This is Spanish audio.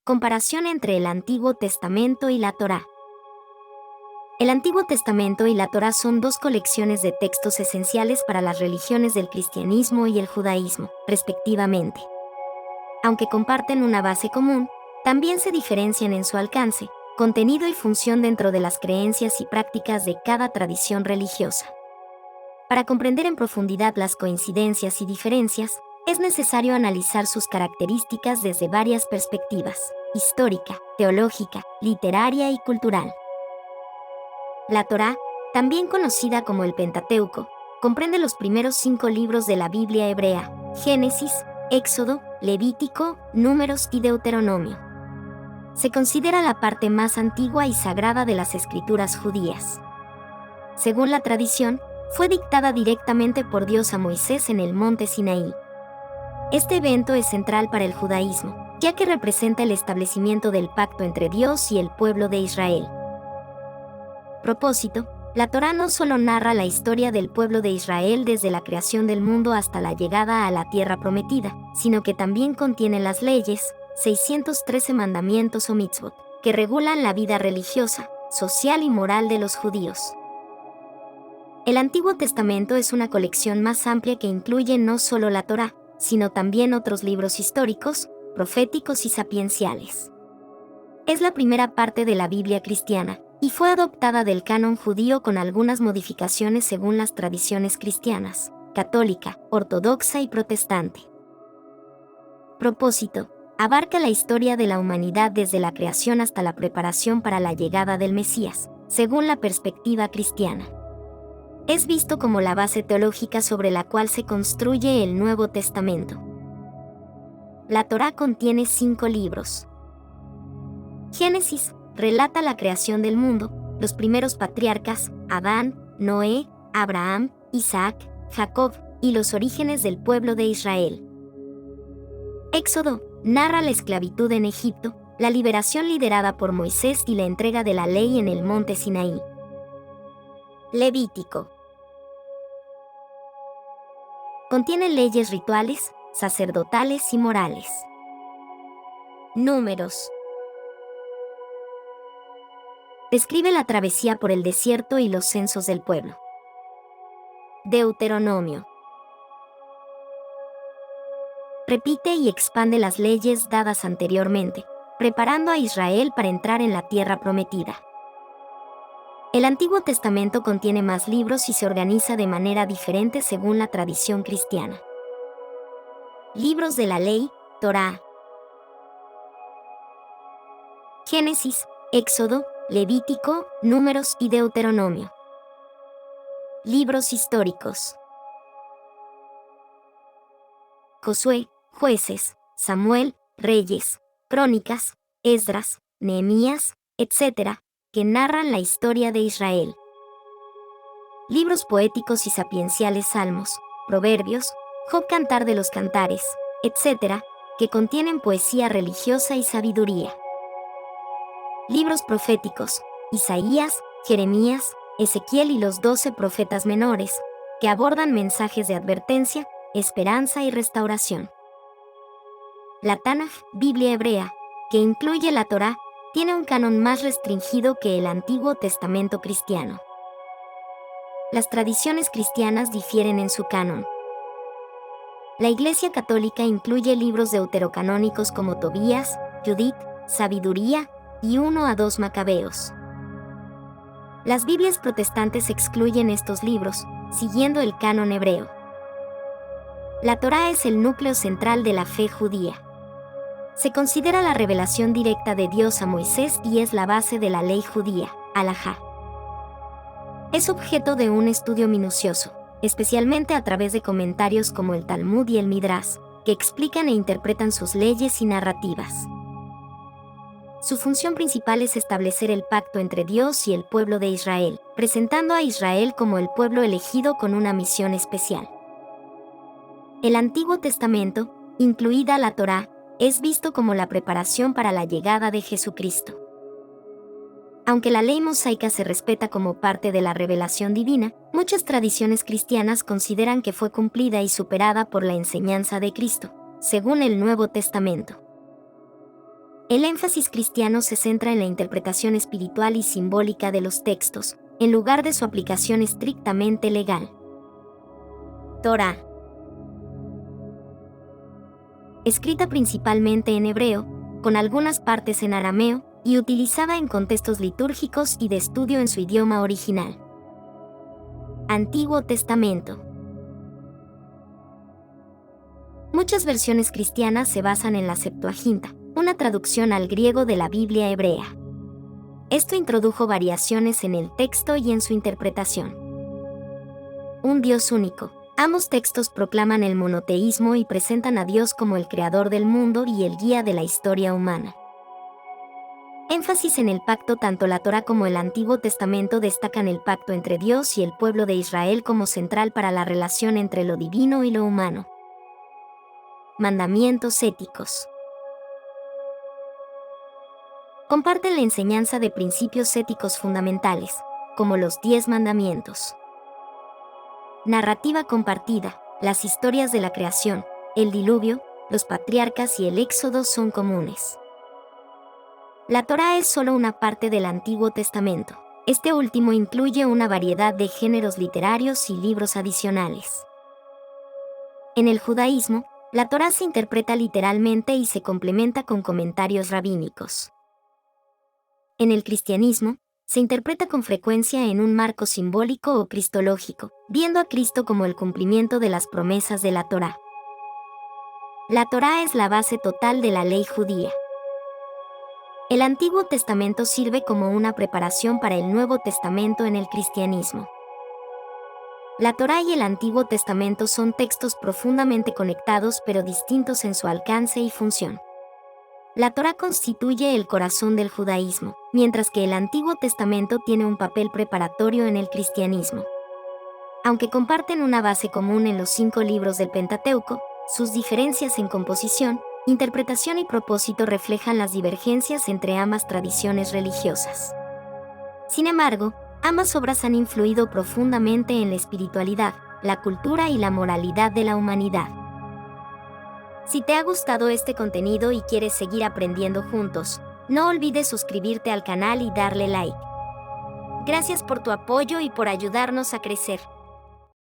Comparación entre el Antiguo Testamento y la Torá. El Antiguo Testamento y la Torá son dos colecciones de textos esenciales para las religiones del cristianismo y el judaísmo, respectivamente. Aunque comparten una base común, también se diferencian en su alcance, contenido y función dentro de las creencias y prácticas de cada tradición religiosa. Para comprender en profundidad las coincidencias y diferencias, es necesario analizar sus características desde varias perspectivas: histórica, teológica, literaria y cultural. La Torá, también conocida como el Pentateuco, comprende los primeros 5 libros de la Biblia hebrea: Génesis, Éxodo, Levítico, Números y Deuteronomio. Se considera la parte más antigua y sagrada de las escrituras judías. Según la tradición, fue dictada directamente por Dios a Moisés en el monte Sinaí. Este evento es central para el judaísmo, ya que representa el establecimiento del pacto entre Dios y el pueblo de Israel. Propósito: la Torá no solo narra la historia del pueblo de Israel desde la creación del mundo hasta la llegada a la tierra prometida, sino que también contiene las leyes, 613 mandamientos o mitzvot, que regulan la vida religiosa, social y moral de los judíos. El Antiguo Testamento es una colección más amplia que incluye no solo la Torá, sino también otros libros históricos, proféticos y sapienciales. Es la primera parte de la Biblia cristiana, y fue adoptada del canon judío con algunas modificaciones según las tradiciones cristianas, católica, ortodoxa y protestante. Propósito: abarca la historia de la humanidad desde la creación hasta la preparación para la llegada del Mesías, según la perspectiva cristiana. Es visto como la base teológica sobre la cual se construye el Nuevo Testamento. La Torá contiene 5 libros. Génesis relata la creación del mundo, los primeros patriarcas, Adán, Noé, Abraham, Isaac, Jacob, y los orígenes del pueblo de Israel. Éxodo narra la esclavitud en Egipto, la liberación liderada por Moisés y la entrega de la ley en el monte Sinaí. Levítico contiene leyes rituales, sacerdotales y morales. Números describe la travesía por el desierto y los censos del pueblo. Deuteronomio repite y expande las leyes dadas anteriormente, preparando a Israel para entrar en la tierra prometida. El Antiguo Testamento contiene más libros y se organiza de manera diferente según la tradición cristiana. Libros de la ley, Torá. Génesis, Éxodo, Levítico, Números y Deuteronomio. Libros históricos. Josué, Jueces, Samuel, Reyes, Crónicas, Esdras, Nehemías, etc., que narran la historia de Israel. Libros poéticos y sapienciales: Salmos, Proverbios, Job, Cantar de los Cantares, etc., que contienen poesía religiosa y sabiduría. Libros proféticos: Isaías, Jeremías, Ezequiel y los 12 profetas menores, que abordan mensajes de advertencia, esperanza y restauración. La Tanaj, Biblia hebrea, que incluye la Torá, tiene un canon más restringido que el Antiguo Testamento cristiano. Las tradiciones cristianas difieren en su canon. La Iglesia Católica incluye libros deuterocanónicos como Tobías, Judith, Sabiduría y 1 a 2 Macabeos. Las Biblias protestantes excluyen estos libros, siguiendo el canon hebreo. La Torá es el núcleo central de la fe judía. Se considera la revelación directa de Dios a Moisés y es la base de la ley judía, halajá. Es objeto de un estudio minucioso, especialmente a través de comentarios como el Talmud y el Midrash, que explican e interpretan sus leyes y narrativas. Su función principal es establecer el pacto entre Dios y el pueblo de Israel, presentando a Israel como el pueblo elegido con una misión especial. El Antiguo Testamento, incluida la Torá, es visto como la preparación para la llegada de Jesucristo. Aunque la ley mosaica se respeta como parte de la revelación divina, muchas tradiciones cristianas consideran que fue cumplida y superada por la enseñanza de Cristo, según el Nuevo Testamento. El énfasis cristiano se centra en la interpretación espiritual y simbólica de los textos, en lugar de su aplicación estrictamente legal. Torá. Escrita principalmente en hebreo, con algunas partes en arameo, y utilizada en contextos litúrgicos y de estudio en su idioma original. Antiguo Testamento. Muchas versiones cristianas se basan en la Septuaginta, una traducción al griego de la Biblia hebrea. Esto introdujo variaciones en el texto y en su interpretación. Un Dios único. Ambos textos proclaman el monoteísmo y presentan a Dios como el creador del mundo y el guía de la historia humana. Énfasis en el pacto. Tanto la Torá como el Antiguo Testamento destacan el pacto entre Dios y el pueblo de Israel como central para la relación entre lo divino y lo humano. Mandamientos éticos. Comparten la enseñanza de principios éticos fundamentales, como los 10 mandamientos. Narrativa compartida. Las historias de la creación, el diluvio, los patriarcas y el éxodo son comunes. La Torá es solo una parte del Antiguo Testamento. Este último incluye una variedad de géneros literarios y libros adicionales. En el judaísmo, la Torá se interpreta literalmente y se complementa con comentarios rabínicos. En el cristianismo, se interpreta con frecuencia en un marco simbólico o cristológico, viendo a Cristo como el cumplimiento de las promesas de la Torá. La Torá es la base total de la ley judía. El Antiguo Testamento sirve como una preparación para el Nuevo Testamento en el cristianismo. La Torá y el Antiguo Testamento son textos profundamente conectados pero distintos en su alcance y función. La Torá constituye el corazón del judaísmo, mientras que el Antiguo Testamento tiene un papel preparatorio en el cristianismo. Aunque comparten una base común en los 5 libros del Pentateuco, sus diferencias en composición, interpretación y propósito reflejan las divergencias entre ambas tradiciones religiosas. Sin embargo, ambas obras han influido profundamente en la espiritualidad, la cultura y la moralidad de la humanidad. Si te ha gustado este contenido y quieres seguir aprendiendo juntos, no olvides suscribirte al canal y darle like. Gracias por tu apoyo y por ayudarnos a crecer.